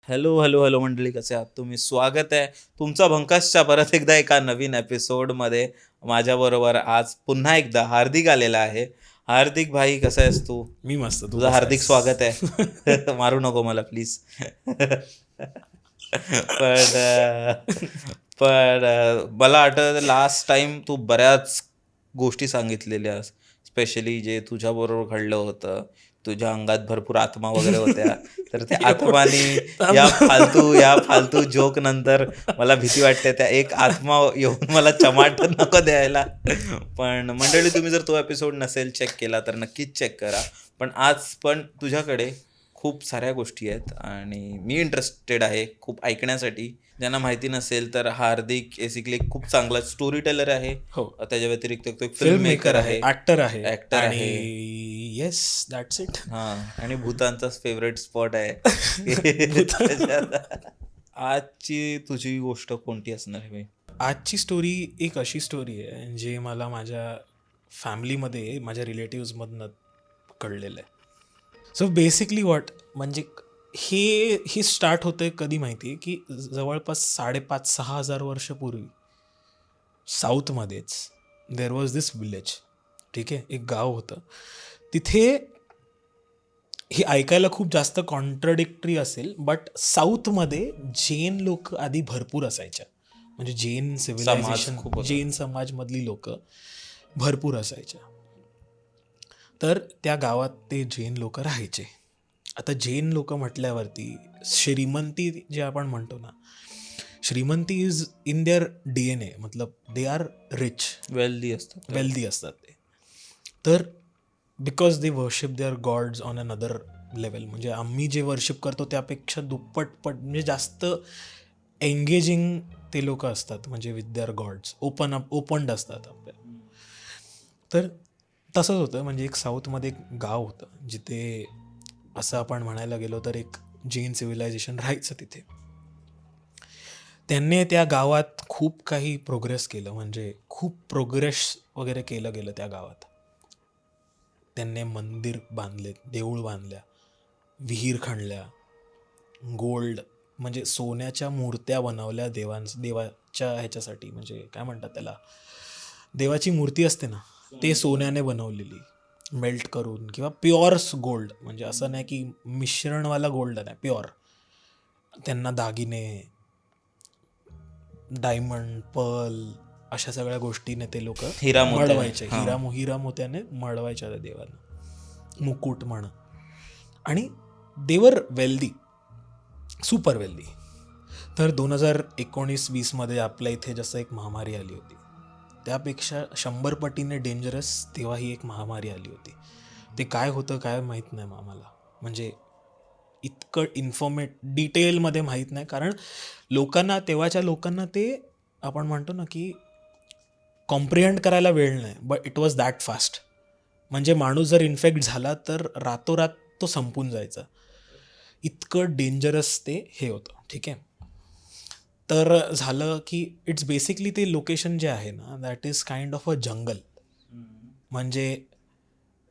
Hello hello hello मंडळी, कसे आहात तुम्ही? स्वागत आहे तुमचा भंकासच्या परत एकदा एका नवीन एपिसोडमध्ये. माझ्याबरोबर आज पुन्हा एकदा हार्दिक आलेला आहे. हार्दिक भाई, कसा आहेस तू? मी मस्त. तू तुझं कसा हार्दिक स्वागत आहेस? आहे. मारू नको मला प्लीज. पण मला आठवतं लास्ट टाइम तू बऱ्याच गोष्टी सांगितलेल्या, स्पेशली जे तुझ्याबरोबर घडलं होतं. तुझ्या अंगात भरपूर आत्मा वगैरे होत्या. तर त्या आत्मानी थांब. या फालतू जोक नंतर मला भीती वाटते त्या एक आत्मा येऊन मला चमाट नको द्यायला. पण मंडळी, तुम्ही जर तो एपिसोड नसेल चेक केला तर नक्कीच चेक करा. पण आज पण तुझ्याकडे खूप साऱ्या गोष्टी आहेत आणि मी इंटरेस्टेड आहे खूप ऐकण्यासाठी. ज्यांना माहिती नसेल तर हार्दिक बेसिकली खूप चांगला स्टोरी टेलर आहे. हो, त्याच्या व्यतिरिक्त तो एक फिल्म फिल्म मेकर मेकर आहे, आहे, ऍक्टर आहे ऍक्टर आणि आहे. Yes, that's it. आणि भूतांचा फेवरेट स्पॉट आहे. त्याच्यात आजची तुझी गोष्ट कोणती असणार आहे? आजची स्टोरी एक अशी स्टोरी आहे जे मला माझ्या फॅमिलीमध्ये माझ्या रिलेटिव्समधनं कळलेलं आहे. सो बेसिकली वॉट म्हणजे ही स्टार्ट होते कधी माहिती आहे की जवळपास 5,500-6,000 वर्षपूर्वी साऊथमध्येच देर वॉज दिस विलेज. ठीक आहे, एक गाव होतं तिथे. हे ऐकायला खूप जास्त कॉन्ट्रडिक्टरी असेल, बट साऊथमध्ये जैन लोक आधी भरपूर असायच्या. म्हणजे जैन सिव्हिलायझेशन, खूप होता. जैन समाजमधली लोक भरपूर असायच्या. तर त्या गावात ते जैन लोक राहायचे. आता जैन लोक म्हटल्यावरती श्रीमंती जे आपण म्हणतो ना, श्रीमंती इज इन देअर DNA. मतलब दे आर रिच, वेल्दी असतात. वेल्दी असतात ते. तर because they worship their gods on another level. म्हणजे आम्ही जे वर्शिप करतो त्यापेक्षा दुप्पटपट म्हणजे जास्त एंगेजिंग ते लोक असतात. म्हणजे विथ देअर गॉड्स ओपनड असतात आपल्या. तर तसंच होतं. म्हणजे एक साऊथमध्ये एक गाव होतं जिथे असं आपण म्हणायला गेलो तर एक जैन सिव्हिलायझेशन राहायचं तिथे. त्यांनी त्या गावात खूप काही प्रोग्रेस केलं. म्हणजे खूप प्रोग्रेस वगैरे केलं गेलं त्या गावात. त्यांनी मंदिर बांधले, देऊळ बांधल्या, विहीर खणल्या, गोल्ड म्हणजे सोन्याच्या मूर्त्या बनवल्या देवाच्या ह्याच्यासाठी. म्हणजे काय म्हणतात त्याला, देवाची मूर्ती असते ना, ते सोन्याने बनवलेली, मेल्ट करून किंवा प्युअर गोल्ड. म्हणजे असं नाही की मिश्रणवाला गोल्ड नाही, प्युअर. त्यांना दागिने, डायमंड, पर्ल अशा सगळ्या गोष्टीने ते लोक हिरा मोती. मळवायचे. हिरा मोत्याने मळवायच्या त्या देवांना, मुकुट म्हण. आणि देवर वेल्दी, सुपर वेल्दी. तर 2019-20 आपल्या इथे जसं एक महामारी आली होती, त्यापेक्षा 100 पटीने डेंजरस तेव्हा ही एक महामारी आली होती. ते काय होतं काय माहीत नाही आम्हाला. म्हणजे इतकं डिटेलमध्ये माहीत नाही, कारण लोकांना, तेव्हाच्या लोकांना ते आपण म्हणतो ना की कॉम्प्रिहेंड करायला वेळ नाही. But it was that fast. म्हणजे माणूस जर इन्फेक्ट झाला तर रातोरात तो संपून जायचा. इतकं डेंजरस ते हे होतं. ठीक आहे. तर झालं की इट्स बेसिकली ते लोकेशन जे आहे ना, that is kind of a jungle. म्हणजे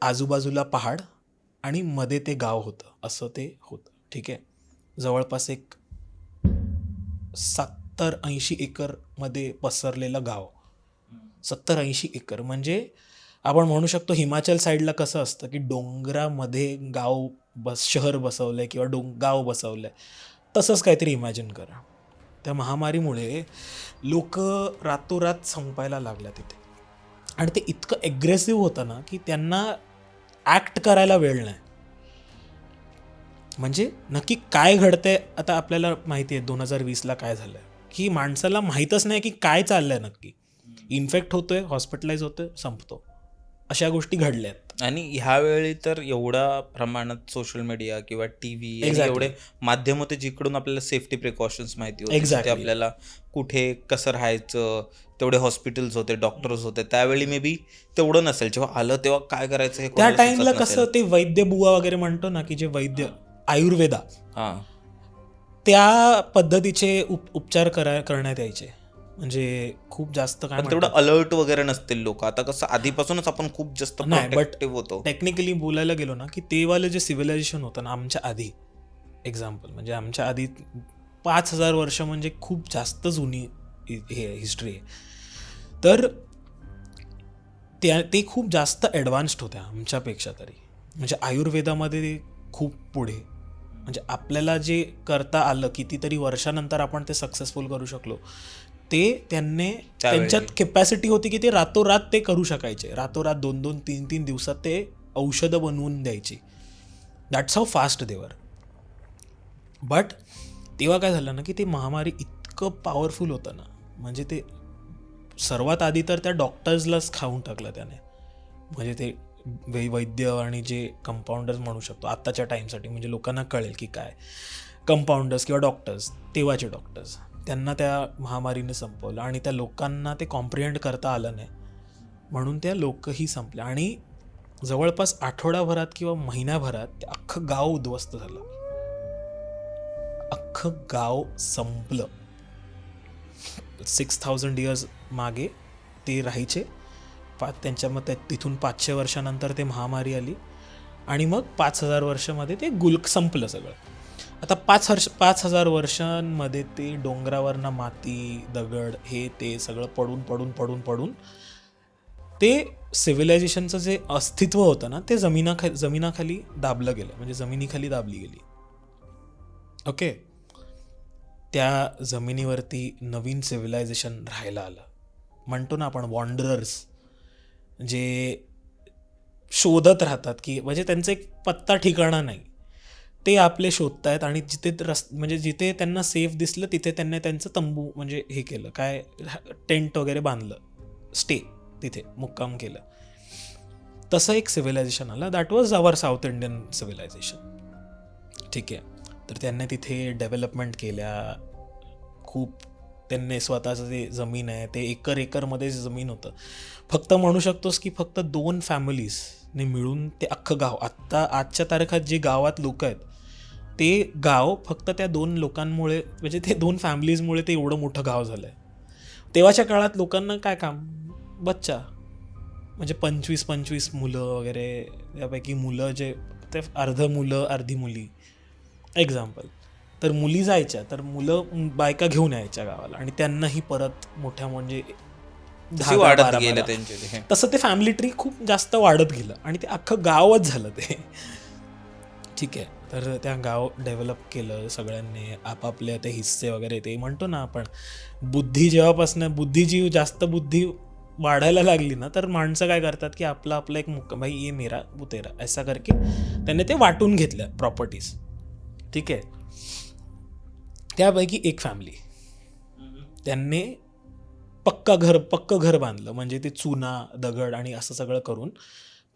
आजूबाजूला पहाड आणि मध्ये ते गाव होतं, असं ते होतं. ठीक आहे. जवळपास एक 70-80 एकरमध्ये पसरलेलं गाव. 70-80 एकर म्हणजे आपण म्हणू शकतो हिमाचल साईडला कसं असतं की डोंगरामध्ये शहर बसवलंय किंवा गाव बसवलंय, तसंच काहीतरी इमॅजिन करा. त्या महामारीमुळे लोक रातोरात संपायला लागल्या तिथे. आणि ते इतकं ॲग्रेसिव्ह होतं ना की त्यांना ॲक्ट करायला वेळ नाही. म्हणजे नक्की काय घडतंय आता आपल्याला माहिती आहे 2020ला काय झालंय, की माणसाला माहीतच नाही की काय चाललंय नक्की. इन्फेक्ट होतोय, हॉस्पिटलाइज होतोय, संपतो. अशा गोष्टी घडल्यात. आणि ह्यावेळी तर एवढ्या प्रमाणात सोशल मीडिया किंवा TV आणि एवढे माध्यम होते जिकडून आपल्याला सेफ्टी प्रिकॉशन्स माहिती होते. जिथे आपल्याला कुठे कसं राहायचं, तेवढे हॉस्पिटल्स होते, डॉक्टर्स होते. त्यावेळी मे बी तेवढं नसेल. जेव्हा आलं तेव्हा काय करायचं हे त्या कोणाला टाइमला सुचत कसं नसेल. ते वैद्य बुवा वगैरे म्हणतो ना की जे वैद्य आयुर्वेदा, हां त्या पद्धतीचे उपचार करण्यात यायचे. म्हणजे खूप जास्त काय पण तेवढं म्हणतात, अलर्ट वगैरे नसतील लोक. आता कसं आधीपासूनच आपण खूप जास्त नाही, बट प्रोटेक्टिव्ह होतो. टेक्निकली बोलायला गेलो ना की ते वाले जे सिव्हिलायझेशन होतं ना आमच्या आधी, एक्झाम्पल म्हणजे आमच्या आधी 5,000 वर्ष म्हणजे खूप जास्त जुनी हे हिस्ट्री आहे. तर ते खूप जास्त ॲडव्हान्स्ड होत्या आमच्यापेक्षा तरी. म्हणजे आयुर्वेदामध्ये ते खूप पुढे, म्हणजे आपल्याला जे करता आलं कितीतरी वर्षानंतर आपण ते सक्सेसफुल करू शकलो, ते त्यांच्यात कॅपॅसिटी होती की ते रातोरात ते करू शकायचे. रातोरात 2-2, 3-3 दिवसात ते औषधं बनवून द्यायची. That's how fast they were. But तेव्हा काय झालं ना की ते महामारी इतकं पॉवरफुल होतं ना, म्हणजे ते सर्वात आधी तर त्या डॉक्टर्सलाच खाऊन टाकलं त्याने. म्हणजे ते वैद्य आणि जे कंपाऊंडर्स म्हणू शकतो आत्ताच्या टाईमसाठी, म्हणजे लोकांना कळेल की काय कंपाऊंडर्स किंवा डॉक्टर्स, तेव्हाचे डॉक्टर्स, त्यांना त्या महामारीने संपवलं आणि त्या लोकांना ते कॉम्प्रिहेंड करता आलं नाही, म्हणून त्या लोकही संपल्या. आणि जवळपास आठवडाभरात किंवा महिन्याभरात ते अख्खं गाव उद्ध्वस्त झालं, अख्खं गाव संपलं. 6,000 इयर्स मागे ते राहायचे, त्यांच्यामध्ये तिथून 500 वर्षानंतर ते महामारी आली आणि मग 5,000 वर्षामध्ये ते संपलं सगळं. आता 5,000 वर्षांमध्ये ते डोंगरावरनं माती, दगड, हे ते सगळं पडून पडून पडून पडून ते सिव्हिलायझेशनचं जे अस्तित्व होतं ना ते जमिनाखाली दाबलं गेलं, म्हणजे जमिनीखाली दाबली गेली. ओके, त्या जमिनीवरती नवीन सिव्हिलायझेशन राहायला आलं. म्हणतो ना आपण वॉन्डरर्स, जे शोधत राहतात की म्हणजे त्यांचं एक पत्ता ठिकाणा नाही, ते आपले शोधतायत आणि जिथे म्हणजे जिथे त्यांना सेफ दिसलं तिथे त्यांनी त्यांचं तंबू म्हणजे हे केलं, काय टेंट वगैरे बांधलं, स्टे तिथे मुक्काम केलं. तसं एक सिव्हिलायझेशन आलं. That was our South Indian civilization. ठीक आहे, तर त्यांनी तिथे डेव्हलपमेंट केल्या खूप. त्यांनी स्वतःचं जे जमीन आहे ते एकरमध्ये जमीन होतं. फक्त म्हणू शकतोस की फक्त 2 फॅमिलीजने मिळून ते अख्खं गाव, आजच्या तारखेत जे गावात लोक आहेत ते गाव फक्त त्या 2 लोकांमुळे, म्हणजे ते 2 फॅमिलीजमुळे ते एवढं मोठं गाव झालं आहे. तेव्हाच्या काळात लोकांना काय काम, बच्चा, म्हणजे 25 मुलं वगैरे, यापैकी मुलं जे ते अर्ध मुलं अर्धी मुली एक्झाम्पल. तर मुली जायच्या तर मुलं बायका घेऊन यायच्या गावाला आणि त्यांनाही परत मोठ्या म्हणजे 10-12 गेलं त्यांचे. तसं ते फॅमिली ट्री खूप जास्त वाढत गेलं आणि ते अख्खं गावच झालं ते. ठीक आहे, तर त्या गाव डेव्हलप केलं सगळ्यांनी आपापले ते हिस्से वगैरे. ते म्हणतो ना आपण जेव्हापासून जास्त बुद्धी वाढायला लागली ना, तर माणसं काय करतात की आपलं एक भाई ये मेरा वो तेरा ऐसा करके त्यांनी ते वाटून घेतलं प्रॉपर्टीज. ठीक आहे, त्यापैकी एक फॅमिली त्यांनी पक्कं घर बांधलं, म्हणजे ते चुना दगड आणि असं सगळं करून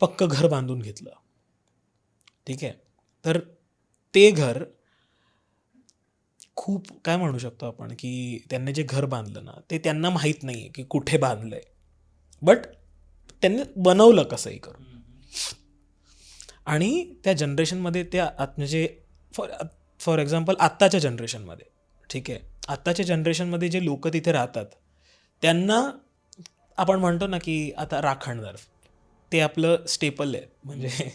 पक्कं घर बांधून घेतलं. ठीक आहे, तर ते घर खूप काय म्हणू शकतो आपण की त्यांनी जे घर बांधलं ना ते त्यांना माहीत नाही आहे की कुठे बांधलं आहे, बट त्यांनी बनवलं कसंही करून. आणि त्या जनरेशनमध्ये त्या म्हणजे फॉर एक्झाम्पल आत्ताच्या जनरेशनमध्ये, ठीक आहे, आत्ताच्या जनरेशनमध्ये जे लोक तिथे राहतात त्यांना आपण म्हणतो ना की आता राखणदार ते आपलं स्टेपल आहे. म्हणजे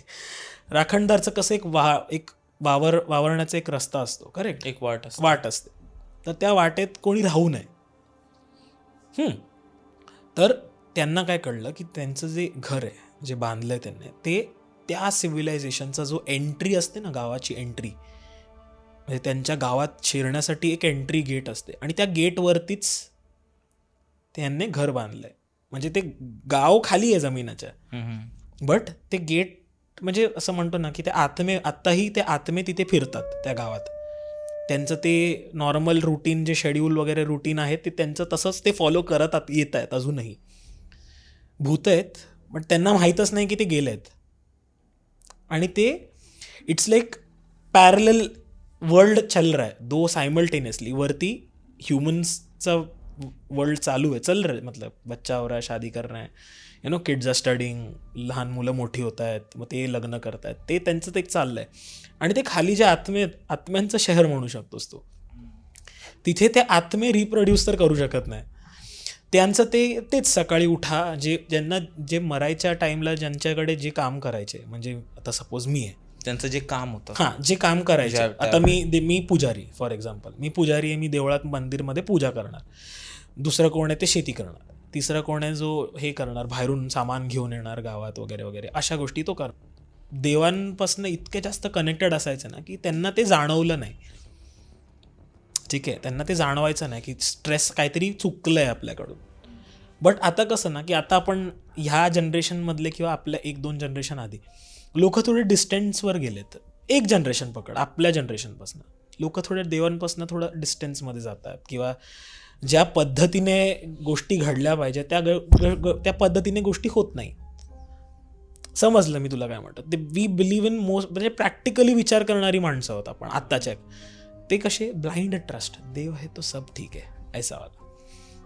राखणदारचं कसं एक वावरण्याचा एक रस्ता असतो, करेक्ट, एक वाट असते. तर त्या वाटेत कोणी राहू नये. तर त्यांना काय कळलं की त्यांचं जे घर आहे जे बांधलं आहे त्यांनी, ते त्या सिव्हिलायझेशनचा जो एंट्री असते ना, गावाची एंट्री, म्हणजे त्यांच्या गावात शिरण्यासाठी एक एंट्री गेट असते आणि त्या गेटवरतीच त्यांनी घर बांधलं आहे. म्हणजे ते गाव खाली आहे जमिनाच्या, बट ते गेट म्हणजे असं म्हणतो ना की ते आत्ताही ते आत्मे तिथे फिरतात त्या गावात. त्यांचं ते नॉर्मल रुटीन जे शेड्यूल वगैरे रुटीन आहे ते त्यांचं तसंच ते फॉलो करत येत आहेत. अजूनही भूत आहेत, बट त्यांना माहीतच नाही की ते गेले आहेत. आणि ते इट्स लाईक पॅरलल वर्ल्ड चल रहा है, 2 साइमल्टेनियसली. वरती ह्युमन्सचा वर्ल्ड चालू आहे, चल रहा है, मतलब बच्चा हो रहा है, शादी कर रहे हैं, you know, kids are studying, लहान मुलं मोठी होत आहेत, मग ते लग्न करत आहेत, ते त्यांचं ते चाललं आहे. आणि ते खाली जे आत्म्यांचं शहर म्हणू शकतोस तो, तिथे ते आत्मे रिप्रोड्यूस तर करू शकत नाही. त्यांचं तेच सकाळी उठा, ज्यांना जे मरायच्या टाईमला ज्यांच्याकडे जे काम करायचे, म्हणजे आता सपोज मी आहे, त्यांचं जे काम होतं. हां, जे काम करायचे. आता मी पुजारी, फॉर एक्झाम्पल मी पुजारी आहे, मी देवळात मंदिरमध्ये पूजा करणार. दुसरं कोण आहे ते शेती करणार. तिसरं कोण आहे जो हे करणार, बाहेरून सामान घेऊन येणार गावात वगैरे वगैरे, अशा गोष्टी तो कर. देवांपासून इतके जास्त कनेक्टेड असायचे ना की त्यांना ते जाणवलं नाही. ठीक आहे, त्यांना ते जाणवायचं नाही की स्ट्रेस काहीतरी चुकलं आहे आपल्याकडून. बट आता कसं ना की आता आपण ह्या जनरेशनमधले किंवा आपल्या 1-2 जनरेशन आधी लोक थोडे डिस्टन्सवर गेलेत. एक जनरेशन पकड, आपल्या जनरेशनपासून लोक थोड्या देवांपासून थोडं डिस्टन्समध्ये जातात, किंवा ज्या पद्धतीने गोष्टी घडल्या पाहिजे त्या पद्धतीने गोष्टी होत नाही. समजलं मी तुला काय म्हणतात ते. वी बिलीव्ह इन मोस्ट, म्हणजे प्रॅक्टिकली विचार करणारी माणसं आहोत आपण आत्ताच्या. ते कसे ब्लाइंड ट्रस्ट, देव आहे तो सब ठीक आहे ऐसा वाला.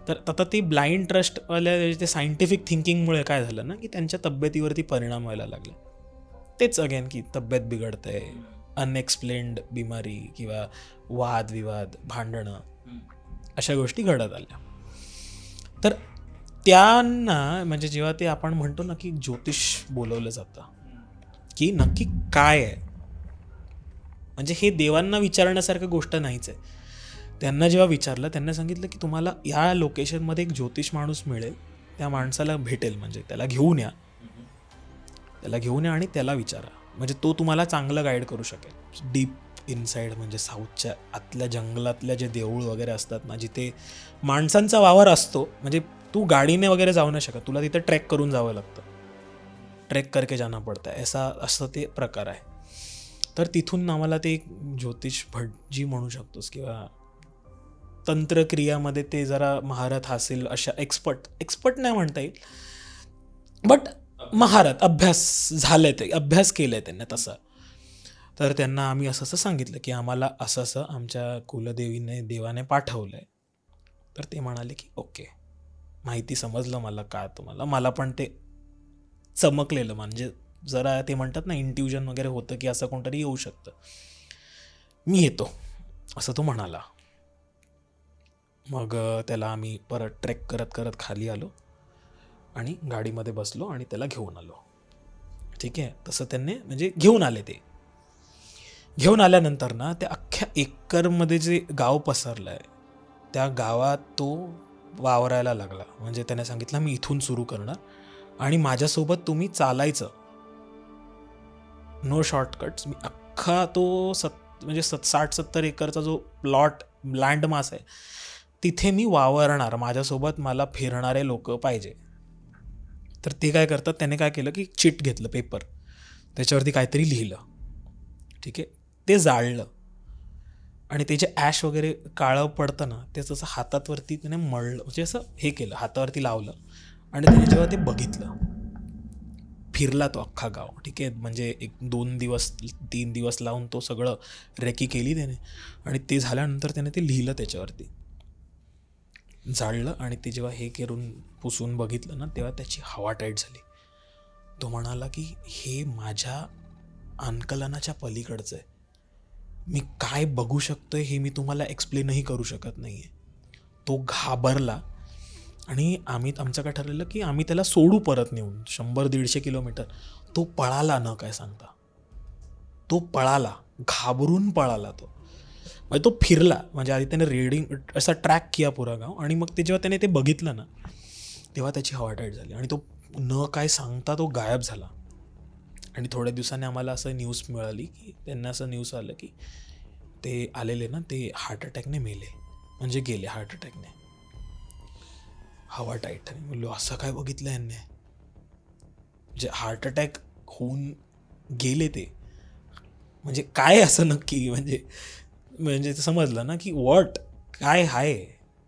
तर आता ते ब्लाइंड ट्रस्टवाल्या ते सायंटिफिक थिंकिंगमुळे काय झालं ना की त्यांच्या तब्येतीवरती परिणाम व्हायला लागले. तेच अगेन की तब्येत बिघडते, अनएक्सप्लेन्ड बिमारी किंवा वादविवाद, भांडणं, अशा गोष्टी घडत आल्या. तर त्यांना म्हणजे जेव्हा ते आपण म्हणतो ना की ज्योतिष बोलवलं जातं, की नक्की काय आहे, म्हणजे हे देवांना विचारण्यासारखं गोष्ट नाहीच आहे. त्यांना जेव्हा विचारलं, त्यांना सांगितलं की तुम्हाला या लोकेशनमध्ये एक ज्योतिष माणूस मिळेल, त्या माणसाला भेटेल, म्हणजे त्याला घेऊन या आणि त्याला विचारा, म्हणजे तो तुम्हाला चांगलं गाईड करू शकेल. डीप इनसाईड, म्हणजे साऊथच्या आतल्या जंगलातल्या जे देऊळ वगैरे असतात ना, जिथे माणसांचा वावर असतो, म्हणजे तू गाडीने वगैरे जाऊ नाही शकत, तुला तिथे ट्रेक करून जावं लागतं, ट्रेक करके जाना पडतं, असं ते प्रकार आहे. तर तिथून आम्हाला ते एक ज्योतिष भटजी म्हणू शकतोस, किंवा तंत्रक्रियामध्ये ते जरा महारत हासेल अशा एक्सपर्ट नाही म्हणता येईल, बट महारत, अभ्यास केलाय त्यांनी तसा. तर त्यांना आम्ही असं सांगितलं की आम्हाला असं आमच्या देवाने पाठवलं आहे. तर ते म्हणाले की ओके, माहिती समजलं मला, का तुम्हाला, मला पण ते चमकलेलं, म्हणजे जरा ते म्हणतात ना इंट्युजन वगैरे होतं की असं कोणतरी येऊ शकतं, मी येतो असं तो म्हणाला. मग त्याला आम्ही परत ट्रेक करत खाली आलो आणि गाडीमध्ये बसलो आणि त्याला घेऊन आलो. ठीक आहे, तसं त्यांनी म्हणजे घेऊन आले. ते घेऊन आल्यानंतर ना त्या अख्ख्या एकरमध्ये जे गाव पसरलं आहे, त्या गावात तो वावरायला लागला. म्हणजे त्याने सांगितलं मी इथून सुरू करणार आणि माझ्यासोबत तुम्ही चालायचं, नो शॉर्टकट्स. मी अख्खा तो म्हणजे 60-70 एकरचा जो लँड मास आहे तिथे मी वावरणार, माझ्यासोबत मला फिरणारे लोक पाहिजे. तर ते काय करतात, त्याने काय केलं की चिट घेतलं, पेपर, त्याच्यावरती काहीतरी लिहिलं. ठीक आहे, ते जाळलं आणि ते जे ॲश वगैरे काळं पडतं ना, ते तसं हातावरती त्याने मळलं, म्हणजे असं हे केलं, हातावरती लावलं. आणि त्याने जेव्हा ते बघितलं, फिरला तो अख्खा गाव. ठीक आहे, म्हणजे 1-2-3 दिवस लावून तो सगळं रेकी केली त्याने. आणि ते झाल्यानंतर त्याने ते लिहिलं त्याच्यावरती, जाळलं. आणि ते जेव्हा हे करून पुसून बघितलं ना, तेव्हा त्याची हवा टाईट झाली. तो म्हणाला की हे माझ्या आंकलनाच्या पलीकडचं आहे, मी काय बघू शकतोय हे मी तुम्हाला एक्सप्लेनही करू शकत नाही आहे. तो घाबरला आणि आमचं काय ठरलेलं की आम्ही त्याला सोडू परत नेऊन 100-150 किलोमीटर. तो पळाला, न काय सांगता तो पळाला, घाबरून पळाला तो. म्हणजे तो फिरला, म्हणजे आधी त्याने रीडिंग असा ट्रॅक किया पुरा गाव. आणि मग ते जेव्हा त्याने ते बघितलं ना, तेव्हा त्याची हवा टाईट झाली आणि तो न काय सांगता तो गायब झाला. आणि थोड्या दिवसांनी आम्हाला असं न्यूज मिळाली की त्यांना असं न्यूज आलं की ते आलेले ना, ते हार्ट अटॅकने मेले, म्हणजे गेले हार्ट अटॅकने. हवा टाईट. आणि बोललो असं काय बघितलं यांनी, म्हणजे हार्ट अटॅक होऊन गेले ते, म्हणजे काय असं नक्की, म्हणजे ते समजलं ना की काय आहे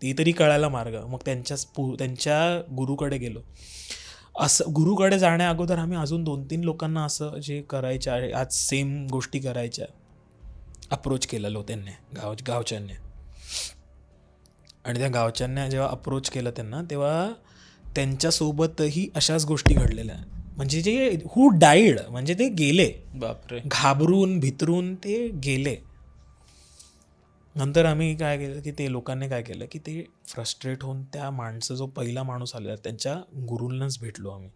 ते तरी कळायला मार्ग. मग त्यांच्या गुरुकडे गेलो. असं गुरुकडे जाण्या अगोदर आम्ही अजून 2-3 लोकांना असं जे करायच्या आज सेम गोष्टी करायच्या अप्रोच केलेलो त्यांनी, गावच्यांनी. आणि त्या गावच्यांना जेव्हा अप्रोच केलं त्यांना, तेव्हा त्यांच्यासोबतही अशाच गोष्टी घडलेल्या. म्हणजे जे हू डाईड, म्हणजे ते गेले, बापरे, घाबरून भितरून ते गेले. नंतर आम्ही काय केलं की ते लोकांनी काय केलं की ते फ्रस्ट्रेट होऊन त्या जो पहिला माणूस आलेला त्यांच्या गुरूंनाच भेटलो आम्ही.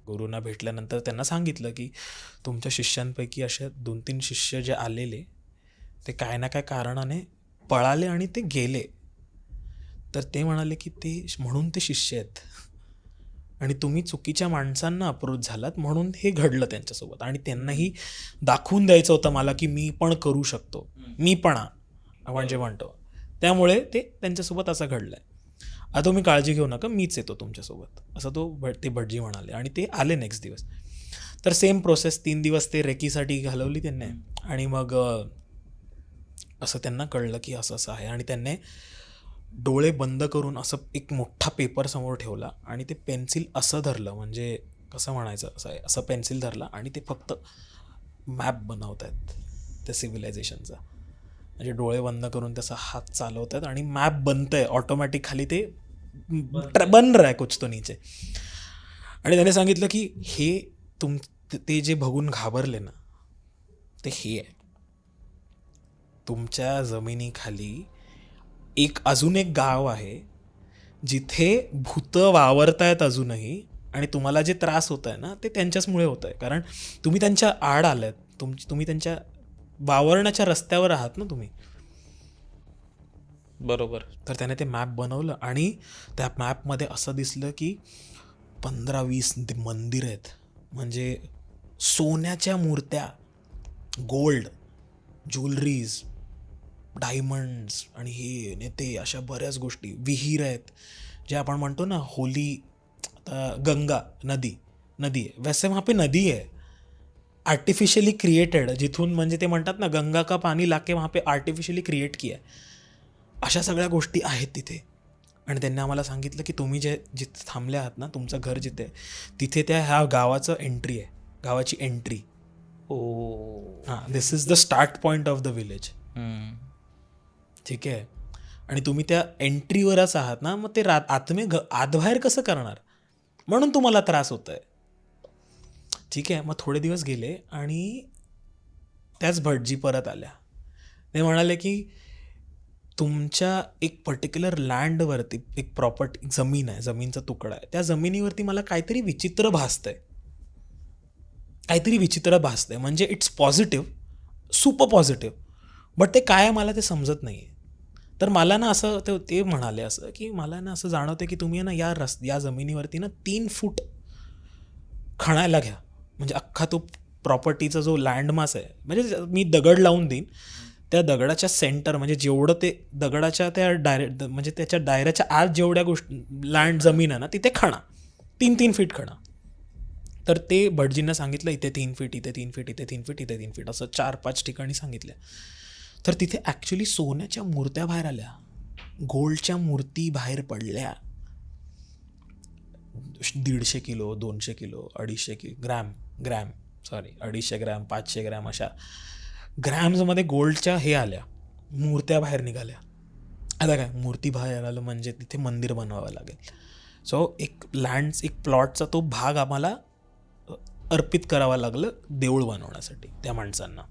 गुरुंना भेटल्यानंतर त्यांना सांगितलं की तुमच्या शिष्यांपैकी अशा 2-3 शिष्य जे आलेले ते काय ना काय कारणाने पळाले आणि ते गेले. तर ते म्हणाले की ते म्हणून ते शिष्य आहेत आणि तुम्ही चुकीच्या माणसांना अप्रोच झालात म्हणून हे घडलं त्यांच्यासोबत. आणि त्यांनाही दाखवून द्यायचं होतं मला की मी पण करू शकतो, मीपणा आपण जे म्हणतो. त्यामुळे ते त्यांच्यासोबत असं घडलं आहे. आता तुम्ही काळजी घेऊ नका, मीच येतो तुमच्यासोबत, असं ते भटजी म्हणाले. आणि ते आले नेक्स्ट दिवस. तर सेम प्रोसेस 3 दिवस ते रेकीसाठी घालवली त्यांनी. आणि मग असं त्यांना कळलं की असं असं आहे. आणि त्यांनी डोळे बंद करून असं एक मोठा पेपर समोर ठेवला आणि ते पेन्सिल असं धरलं, म्हणजे कसं म्हणायचं, असं आहे, असं पेन्सिल धरला आणि ते फक्त मॅप बनवत आहेत त्या सिव्हिलायझेशनचा. म्हणजे डोळे बंद करून त्याचा हात चालवत आहेत आणि मॅप बनतं आहे ऑटोमॅटिक, खाली ते बन रहा है कुछ तो नीचे. आणि त्याने सांगितलं की हे ते जे बघून घाबरले ना, ते हे आहे, तुमच्या जमिनीखाली अजून एक गाव आहे जिथे भूतं वावरतायत अजूनही. आणि तुम्हाला जे त्रास होत आहे ना ते त्यांच्याचमुळे होत आहे, कारण तुम्ही त्यांच्या आड आलात, तुम्ही त्यांच्या वावरण्याच्या रस्त्यावर आहात ना तुम्ही. बरोबर. तर त्याने ते मॅप बनवलं आणि त्या मॅपमध्ये असं दिसलं की 15-20 मंदिर आहेत, म्हणजे सोन्याच्या मूर्त्या, गोल्ड, ज्वेलरीज, डायमंड्स आणि हे आणि ते अशा बऱ्याच गोष्टी. विहीर आहेत, जे आपण म्हणतो ना होली, गंगा नदी आहे, वैसे वहाँ पे नदी है आर्टिफिशियली क्रिएटेड, जिथून म्हणजे ते म्हणतात ना गंगा का पाणी लाके वहाँ पे आर्टिफिशियली क्रिएट किया आहे. अशा सगळ्या गोष्टी आहेत तिथे. आणि त्यांनी आम्हाला सांगितलं की तुम्ही जिथे थांबले आहात ना, तुमचं घर जिथे आहे, तिथे ह्या गावाचं एंट्री आहे, गावाची एंट्री. हां, this is the start point of the village. ठीक आहे. आणि तुम्ही त्या एंट्रीवरच आहात ना, मग ते आतबाहेर कसं करणार, म्हणून तुम्हाला त्रास होत आहे. ठीक आहे. मग थोडे दिवस गेले आणि त्याच भटजी परत आल्या. ते म्हणाले की तुमच्या एक पर्टिक्युलर लँडवरती एक प्रॉपर्टी, जमीन आहे, जमीनचा तुकडा आहे, त्या जमिनीवरती मला काहीतरी विचित्र भासतंय, म्हणजे it's positive, super positive, but ते काय आहे मला ते समजत नाही आहे. तर मला ना असं ते म्हणाले असं की मला ना असं जाणवतं की तुम्ही ना या जमिनीवरती ना 3 फूट खणायला घ्या, म्हणजे अख्खा तो प्रॉपर्टीचा जो लँडमास आहे, म्हणजे मी दगड लावून देईन, त्या दगडाच्या सेंटर, म्हणजे जेवढं ते दगडाच्या त्या म्हणजे त्याच्या दायऱ्याच्या आत जेवढ्या गोष्टी जमीन आहे ना, तिथे खणा, 3-3 फीट खणा. तर ते भटजींना सांगितलं इथे 3 फीट, इथे 3 फीट, इथे 3 फीट, इथे 3 फीट, असं 4-5 ठिकाणी सांगितल्या. तर तिथे ॲक्च्युली सोन्याच्या मूर्त्या बाहेर आल्या, गोल्डच्या मूर्ती बाहेर पडल्या. 150 kilo, 200 kilo, 250 gram, 250 gram, 500 gram, अशा ग्रॅम्समध्ये गोल्डच्या हे आल्या, मूर्त्या बाहेर निघाल्या. आता काय, मूर्ती बाहेर आलं म्हणजे तिथे मंदिर बनवावं लागेल. सो एक प्लॉटचा तो भाग आम्हाला अर्पित करावा लागलं देऊळ बनवण्यासाठी त्या माणसांना.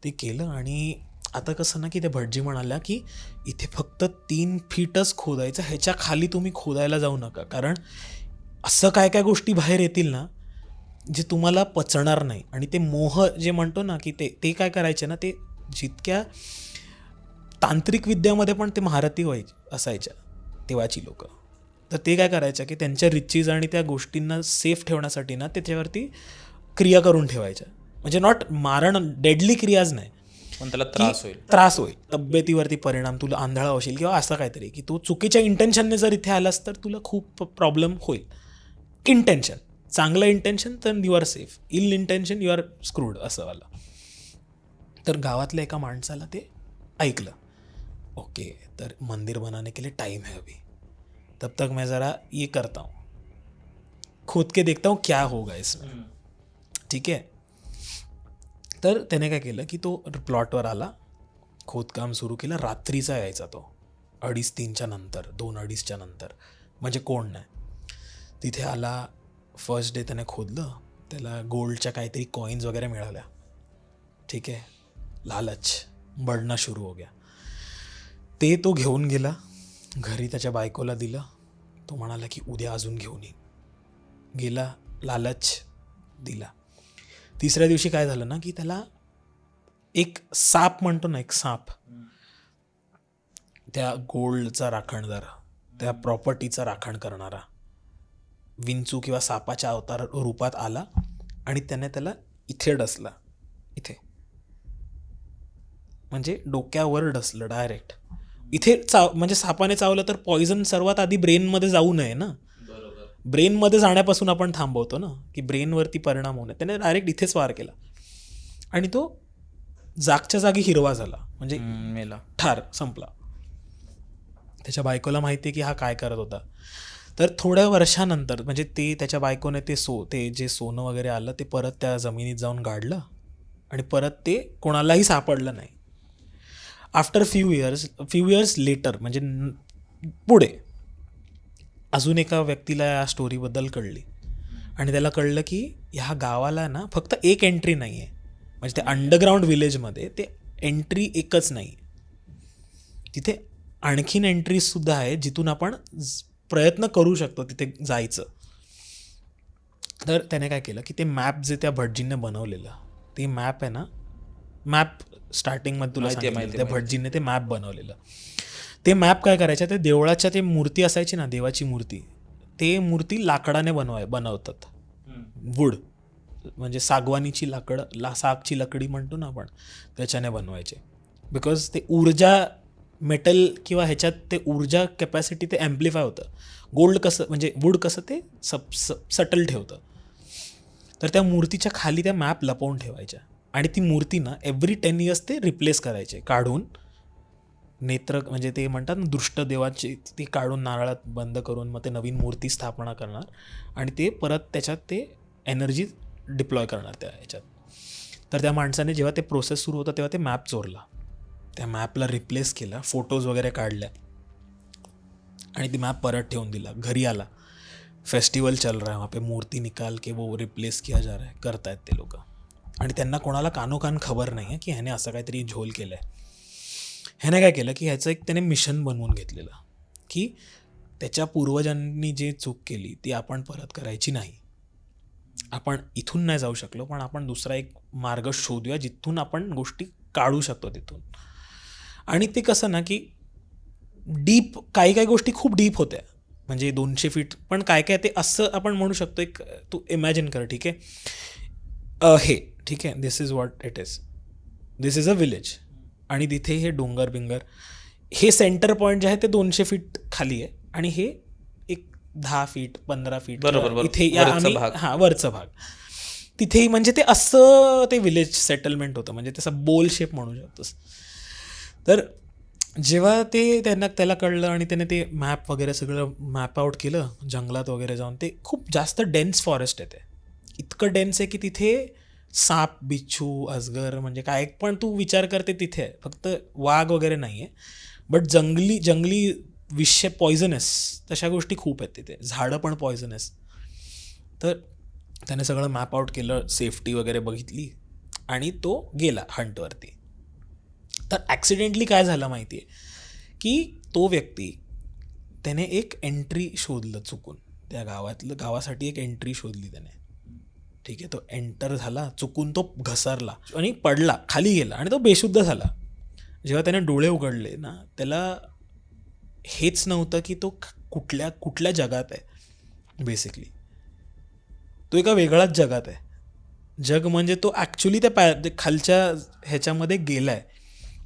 ते केलं. आणि आता कसं ना की ते भटजी म्हणाल्या की इथे फक्त 3 फीटच खोदायचं, ह्याच्या खाली तुम्ही खोदायला जाऊ नका, कारण असं काय काय गोष्टी बाहेर येतील ना जे तुम्हाला पचणार नाही. आणि ते मोह जे म्हणतो ना की ते काय करायचे ना, ते जितक्या तांत्रिक विद्यामध्ये पण ते महारथी असायच्या तेव्हाची लोक. तर ते काय करायचं की त्यांच्या रिचीज आणि त्या गोष्टींना सेफ ठेवण्यासाठी ना त्याच्यावरती क्रिया करून ठेवायच्या, म्हणजे नॉट मारण, डेडली क्रियाज नाही, पण त्याला त्रास होईल, तब्येतीवरती परिणाम, तुला आंधळा होशील किंवा असं काहीतरी, की तू चुकीच्या इंटेन्शनने जर इथे आलास तर तुला खूप प्रॉब्लेम होईल. इंटेन्शन चांगलं, इंटेन्शन तर you are safe, ill intention you are screwed, असं वाला. तर गावातल्या एका माणसाला ते ऐकलं. ओके, तर मंदिर बनाने के लिए टाइम है अभी, तब तक मैं ज़रा ये करता हूँ, खोद के देखता हूँ क्या होगा इसमें. ठीक आहे. तर त्याने काय केलं की तो प्लॉटवर आला, खोदकाम सुरू केलं. रात्रीचा यायचा तो 2:30-3च्या नंतर, 2-2:30च्या नंतर, म्हणजे कोण नाही. तिथे आला, फर्स्ट डे त्याने खोदलं, त्याला गोल्डच्या काहीतरी कॉईन्स वगैरे मिळाल्या. ठीक आहे. लालच बढ़ना शुरू हो गया. ते तो घेऊन गेला घरी, त्याच्या बायकोला दिलं. तो म्हणाला की उद्या अजून घेऊन येईन. गेला, लालच दिला. तिसऱ्या दिवशी काय झालं ना की त्याला एक साप म्हणतो ना, एक साप, त्या गोल्डचा राखणदार, त्या प्रॉपर्टीचा राखण करणारा विंचू किंवा सापाच्या अवतार रूपात आला आणि त्याने त्याला इथे डसला, इथे म्हणजे डोक्यावर डसलं डायरेक्ट. इथे म्हणजे सापाने चावलं तर पॉइझन सर्वात आधी ब्रेनमध्ये जाऊ नये ना, ब्रेनमध्ये जाण्यापासून आपण थांबवतो ना की ब्रेनवरती परिणाम होऊ नये. त्याने डायरेक्ट इथेच वार केला आणि तो जागच्या जागी हिरवा झाला, म्हणजे मेला, ठार, संपला. त्याच्या बायकोला माहिती आहे की हा काय करत होता. तर थोड्या वर्षानंतर म्हणजे ते त्याच्या बायकोने ते जे सोनं वगैरे आलं ते परत त्या जमिनीत जाऊन गाडलं आणि परत ते कोणालाही सापडलं नाही. आफ्टर फ्यू इयर्स लेटर, म्हणजे पुढे अजून एका व्यक्तीला या स्टोरीबद्दल कळली आणि त्याला कळलं की ह्या गावाला ना फक्त एक एंट्री नाही आहे, म्हणजे ते अंडरग्राऊंड विलेजमध्ये ते एंट्री एकच नाही, तिथे आणखीन एंट्रीजसुद्धा आहे जिथून आपण प्रयत्न करू शकतो तिथे जायचं. तर त्याने काय केलं की ते मॅप जे त्या भटजींनी बनवलेलं, ते मॅप आहे ना, मॅप स्टार्टिंगमध्ये तुला सांगितलं त्या भटजींनी ते मॅप बनवलेलं. ते मॅप काय करायचं, ते देवळाच्या ते मूर्ती असायची ना, देवाची मूर्ती, ते मूर्ती लाकडाने बनवतात, वूड म्हणजे सागवानीची सागची लकडी म्हणतो ना आपण, त्याच्याने बनवायचे. बिकॉज ते ऊर्जा मेटल किंवा ह्याच्यात ते ऊर्जा कॅपॅसिटी ते ॲम्प्लिफाय होतं. गोल्ड कसं म्हणजे वूड कसं ते सटल ठेवतं. तर त्या मूर्तीच्या खाली त्या मॅप लपवून ठेवायच्या आणि ती मूर्ती ना एव्हरी 10 years ते रिप्लेस करायचे, काढून नेत्र म्हणजे ते म्हणतात ना दृष्ट देवाची, ती काढून नारळात बंद करून मग ते नवीन मूर्ती स्थापना करणार आणि ते परत त्याच्यात ते एनर्जी डिप्लॉय करणार त्या ह्याच्यात. तर त्या माणसाने जेव्हा ते प्रोसेस सुरू होता तेव्हा ते मॅप चोरला, त्या मॅपला रिप्लेस केला, फोटोज वगैरे काढल्या आणि ती मॅप परत ठेवून दिला. घरी आला, फेस्टिवल चल रहा है वहाँ पे, मूर्ती निकाल के वो रिप्लेस किया जा रहा है, करतायत ते लोक. आणि त्यांना कोणाला कानोकान खबर नाही आहे की ह्याने असं काहीतरी झोल केलं आहे. ह्याने काय केलं की ह्याचं एक त्याने मिशन बनवून घेतलेलं की त्याच्या पूर्वजांनी जे चूक केली ती आपण परत करायची नाही. आपण इथून नाही जाऊ शकलो पण आपण दुसरा एक मार्ग शोधूया जिथून आपण गोष्टी काढू शकतो तिथून. आणि ते कसं ना की डीप, काही गोष्टी खूप डीप होत्या, म्हणजे 200 फीट, पण काय ते असं आपण म्हणू शकतो, एक तू इमॅजिन कर, ठीक आहे, हे ठीक आहे, this is what it is, this is a village आणि तिथे हे डोंगर बिंगर, हे सेंटर पॉईंट जे आहे ते 200 फीट खाली आहे आणि हे एक 10 फीट 15 फीट बरोबर इथे वरचा भाग तिथे, म्हणजे ते असं ते विलेज सेटलमेंट होतं, म्हणजे तसं बोल शेप म्हणू शकतोस. तर जेव्हा त्याला कळलं आणि त्याने ते मॅप वगैरे सगळं मॅप आउट केलं जंगलात वगैरे जाऊन, ते खूप जास्त डेन्स फॉरेस्ट आहे, ते इतकं डेन्स आहे की तिथे साप, बिच्छू, अजगर, म्हणजे काय पण तू विचार करते तिथे आहे, फक्त वाघ वगैरे नाही आहे, बट जंगली विषय पॉयझनस तशा गोष्टी खूप आहेत तिथे, झाडं पण पॉयझनस. तर त्याने सगळं मॅप आउट केलं, सेफ्टी वगैरे बघितली आणि तो गेला हंटवरती. तर ॲक्सिडेंटली काय झालं माहिती आहे की तो व्यक्ती त्याने एक एंट्री शोधलं चुकून, त्या गावासाठी एक एंट्री शोधली त्याने, ठीक आहे. तो एंटर झाला चुकून, तो घसरला आणि पडला, खाली गेला आणि तो बेशुद्ध झाला. जेव्हा त्याने डोळे उघडले ना, त्याला हेच नव्हतं की तो कुठल्या जगात आहे. बेसिकली तो एका वेगळ्याच जगात आहे. जग म्हणजे तो ॲक्च्युली त्या खालच्या ह्याच्यामध्ये गेला आहे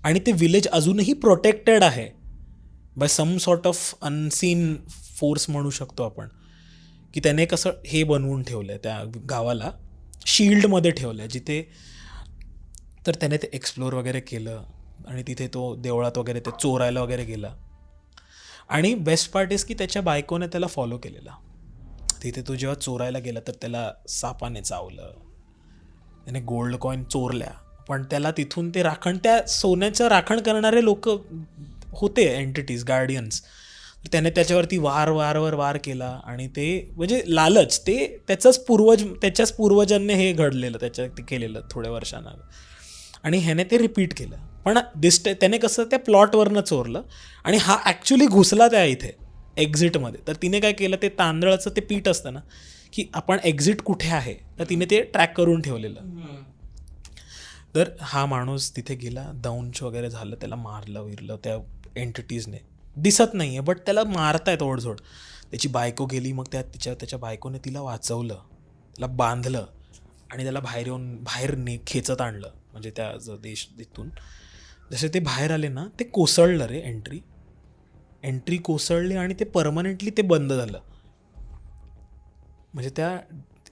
आणि ते विलेज अजूनही प्रोटेक्टेड आहे by some sort of unseen force म्हणू शकतो आपण, की त्याने कसं हे बनवून ठेवलं आहे, त्या गावाला शील्डमध्ये ठेवलं आहे जिथे. तर त्याने ते एक्सप्लोर वगैरे केलं आणि तिथे तो देवळात वगैरे ते चोरायला वगैरे गेला. आणि बेस्ट पार्ट इज की त्याच्या बायकोने त्याला फॉलो केलेला. तिथे तो जेव्हा चोरायला गेला तर त्याला सापाने चावलं, त्याने गोल्ड कॉईन चोरल्या, पण त्याला तिथून ते त्या सोन्याचं राखण करणारे लोक होते, एंटिटीज, गार्डियन्स, त्याने त्याच्यावरती वार केला आणि ते म्हणजे लालच, ते त्याच्याच पूर्वजांनी हे घडलेलं, ते केलेलं थोड्या वर्षांना, आणि ह्याने ते रिपीट केलं. पण त्याने कसं त्या प्लॉटवरनं चोरलं आणि हा ॲक्च्युली घुसला त्या इथे एक्झिटमध्ये. तर तिने काय केलं, ते तांदळाचं ते पीठ असतं ना, की आपण एक्झिट कुठे आहे, तर तिने ते ट्रॅक करून ठेवलेलं. तर हा माणूस तिथे गेला, दंश वगैरे झालं, त्याला मारलं विरलं त्या एंटिटीजने, दिसत नाही आहे बट त्याला मारतायत ओढझोड. त्याची बायको गेली, मग त्याच्या बायकोने तिला वाचवलं, त्याला बांधलं आणि त्याला बाहेर खेचत आणलं, म्हणजे त्या तिथून जसे ते बाहेर आले ना, ते कोसळलं रे, एंट्री कोसळली आणि ते परमनंटली ते बंद झालं. म्हणजे त्या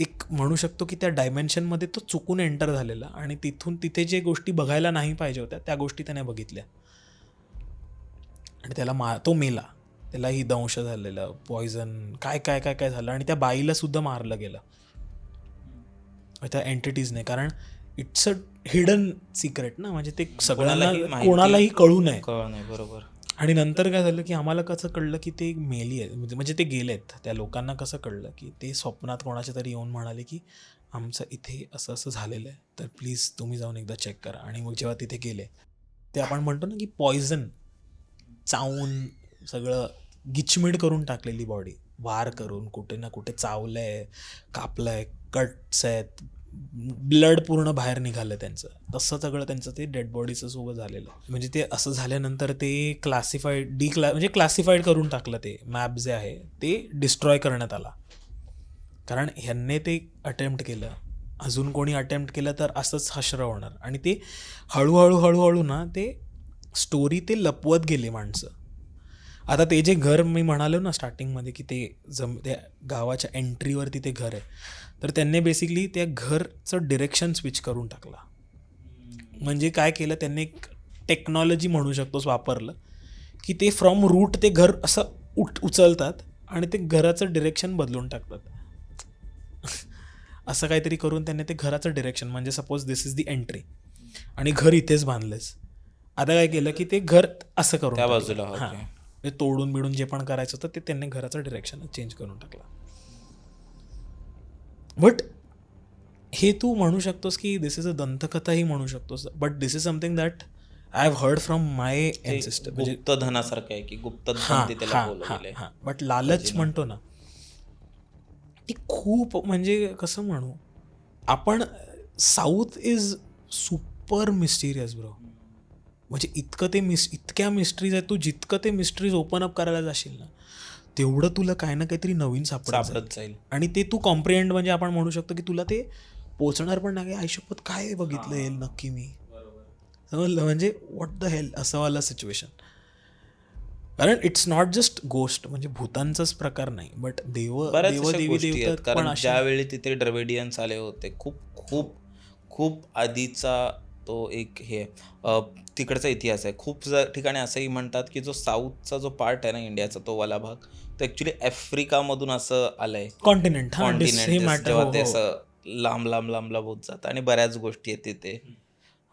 एक म्हणू शकतो की त्या डायमेन्शनमध्ये तो चुकून एंटर झालेला आणि तिथून तिथे जे गोष्टी बघायला नाही पाहिजे होत्या त्या गोष्टी त्याने बघितल्या आणि त्याला तो मेला. त्यालाही दंश झालेलं, पॉयझन, काय काय काय काय झालं आणि त्या बाईला सुद्धा मारलं गेलं त्या एंटिटीजने, कारण इट्स अ हिडन सिक्रेट ना, म्हणजे ते सगळ्यांना कोणालाही कळू नये. बरोबर. आणि नंतर काय झालं की आम्हाला कसं कळलं की ते मेली आहे, म्हणजे ते गेलेत. त्या लोकांना कसं कळलं की ते स्वप्नात कोणाच्या तरी येऊन म्हणाले की आमचं इथे असं असं झालेलं आहे, तर प्लीज तुम्ही जाऊन एकदा चेक करा. आणि मग जेव्हा तिथे गेले, ते आपण म्हणतो ना की पॉयझन चावून सगळं गिचमिड करून टाकलेली बॉडी, वार करून कुठे ना कुठे चावलंय, कापलंय, कट्स आहेत, ब्लड पूर्ण बाहेर निघालं त्यांचं, तसं सगळं त्यांचं ते डेड बॉडीचं सोबत झालेलं. म्हणजे ते असं झाल्यानंतर ते म्हणजे क्लासिफाईड करून टाकलं. ते मॅप जे आहे ते डिस्ट्रॉय करण्यात आला, कारण ह्यांनी ते अटेम्प्ट केलं, अजून कोणी अटेम्प्ट केलं तर असंच हश्र होणार. आणि ते हळूहळू ना ते स्टोरी ते लपवत गेले माणसं. आता ते जे घर मी म्हणालो ना स्टार्टिंगमध्ये की त्या गावाच्या एंट्रीवरती ते घर आहे, तर त्यांनी बेसिकली त्या घरचं डिरेक्शन स्विच करून टाकला. म्हणजे काय केलं त्यांनी, एक टेक्नॉलॉजी म्हणू शकतोस वापरलं की ते फ्रॉम रूट ते घर असं उचलतात आणि ते घराचं डिरेक्शन बदलून टाकतात. असं काहीतरी करून त्यांनी ते घराचं डिरेक्शन, म्हणजे suppose this is the entry आणि घर इथेच बांधलेस, आता काय केलं की ते घर असं करून त्या बाजूला, हां, तोडून बिडून जे पण करायचं होतं ते त्यांनी घराचं डिरेक्शन चेंज करून टाकलं. बट हे तू म्हणू शकतोस की दिस इज अ दंतकथाही म्हणू शकतोस, but this is something that I have heard from my ancestor. गुप्तधनासारखं आहे की गुप्तधन तिथे लपवलं. बट लालच म्हणतो ना, ती खूप, म्हणजे कसं म्हणू आपण, south is super mysterious bro. म्हणजे इतक्या मिस्ट्रीज आहेत, तू जितकं ते मिस्ट्रीज ओपन अप करायला जाशील ना, तेवढं तुला काही ना काहीतरी नवीन सापडत जाईल. आणि ते तू कॉम्प्रिहेंड, म्हणजे आपण म्हणू शकतो की तुला ते पोचणार पण नाही. आयुष्यात काय बघितलं येईल नक्की मी, समजलं, म्हणजे व्हॉट द हेल, असं वाला सिच्युएशन. कारण इट्स नॉट जस्ट गोष्ट, म्हणजे भूतांचाच प्रकार नाही, बट देवी देवता. कारण ज्यावेळी तिथे ड्रविडियन्स आले होते, खूप खूप खूप आधीचा तो एक हे तिकडचा इतिहास आहे. खूप ठिकाणी असंही म्हणतात की जो साऊथचा जो पार्ट आहे ना इंडियाचा, तो वाला भाग, तो ॲक्च्युली आफ्रिकामधून असं आलाय, कॉन्टिनेंट, जेव्हा ते असं लांब लांब लांब लांब होत जातं आणि बऱ्याच गोष्टी आहेत तिथे.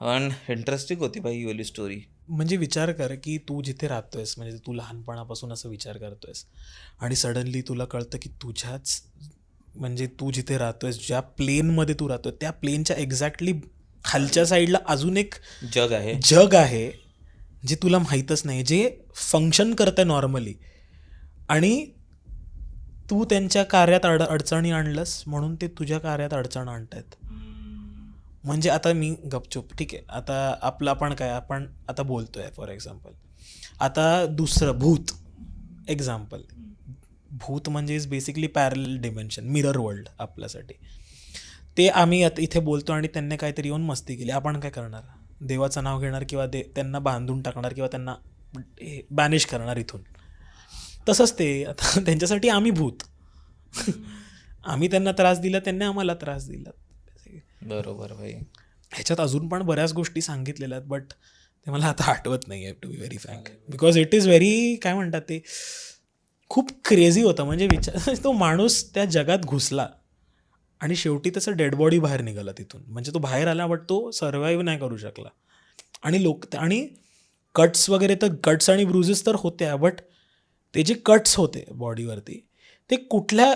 पण इंटरेस्टिंग होती भाई ही वाली स्टोरी. म्हणजे विचार कर की तू जिथे राहतोयस, म्हणजे तू लहानपणापासून असं विचार करतोयस आणि सडनली तुला कळतं की म्हणजे तू जिथे राहतोयस, ज्या प्लेनमध्ये तू राहतोय, त्या प्लेनच्या एक्झॅक्टली खालच्या साईडला अजून एक जग आहे जे तुला माहीतच नाही, जे फंक्शन करतंय नॉर्मली, आणि तू त्यांच्या कार्यात अडचणी आणलंस म्हणून ते तुझ्या कार्यात अडचण आणतायत. म्हणजे आता मी गपचूप, ठीक आहे, आता आपण आता बोलतोय फॉर एक्झाम्पल, आता दुसरं भूत एक्झाम्पल, भूत म्हणजे इज बेसिकली पॅरल डिमेन्शन, मिरर वर्ल्ड आपल्यासाठी. ते आम्ही आता इथे बोलतो आणि त्यांनी काहीतरी येऊन मस्ती केली, आपण काय करणार, देवाचं नाव घेणार किंवा त्यांना बांधून टाकणार किंवा त्यांना बॅनिश करणार इथून. तसंच ते आता त्यांच्यासाठी आम्ही भूत, आम्ही त्यांना त्रास दिला, त्यांनी आम्हाला त्रास दिला. बरोबर भाई. ह्याच्यात अजून पण बऱ्याच गोष्टी सांगितलेल्या आहेत, बट ते मला आता आठवत नाही आहे, to be very frank, because it is very, काय म्हणतात ते, खूप क्रेझी होतं. म्हणजे तो माणूस त्या जगात घुसला आणि शेवटी त्याचं डेड बॉडी बाहेर निघाला तिथून. म्हणजे तो बाहेर आला बट तो सर्व्हाइव्ह नाही करू शकला. आणि कट्स वगैरे, तर कट्स आणि ब्रुजेस तर होत्या, बट ते जे कट्स होते बॉडीवरती, ते कुठल्या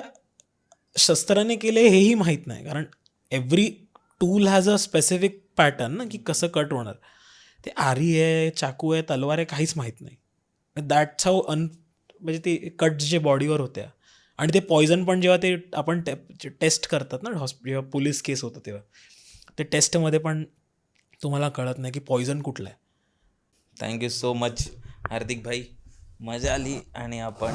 शस्त्राने केले हेही माहीत नाही, कारण every tool has a specific pattern ना, की कसं कट होणार. ते आरी आहे, चाकू आहे, तलवार आहे, काहीच माहीत नाही. दॅट्स हाऊ म्हणजे ते कट्स जे बॉडीवर होत्या, आणि ते पॉयझन पण जेव्हा ते आपण टेस्ट करतात ना जेव्हा पोलीस केस होतं तेव्हा ते टेस्टमध्ये पण तुम्हाला कळत नाही की पॉयझन कुठलं आहे. थँक्यू सो मच हार्दिक भाई, मजा आली. आणि आपण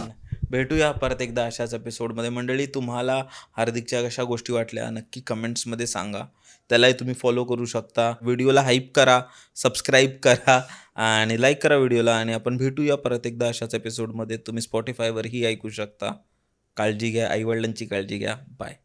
भेटूया परत एकदा अशाच एपिसोडमध्ये. मंडळी, तुम्हाला हार्दिकच्या कशा गोष्टी वाटल्या नक्की कमेंट्समध्ये सांगा. त्यालाही तुम्ही फॉलो करू शकता. व्हिडिओला हाईप करा, सबस्क्राईब करा आणि लाईक करा व्हिडिओला. आणि आपण भेटूया परत एकदा अशाच एपिसोडमध्ये. तुम्ही स्पॉटिफायवरही ऐकू शकता. काळजी घ्या, आईवडिलांची काळजी घ्या. बाय.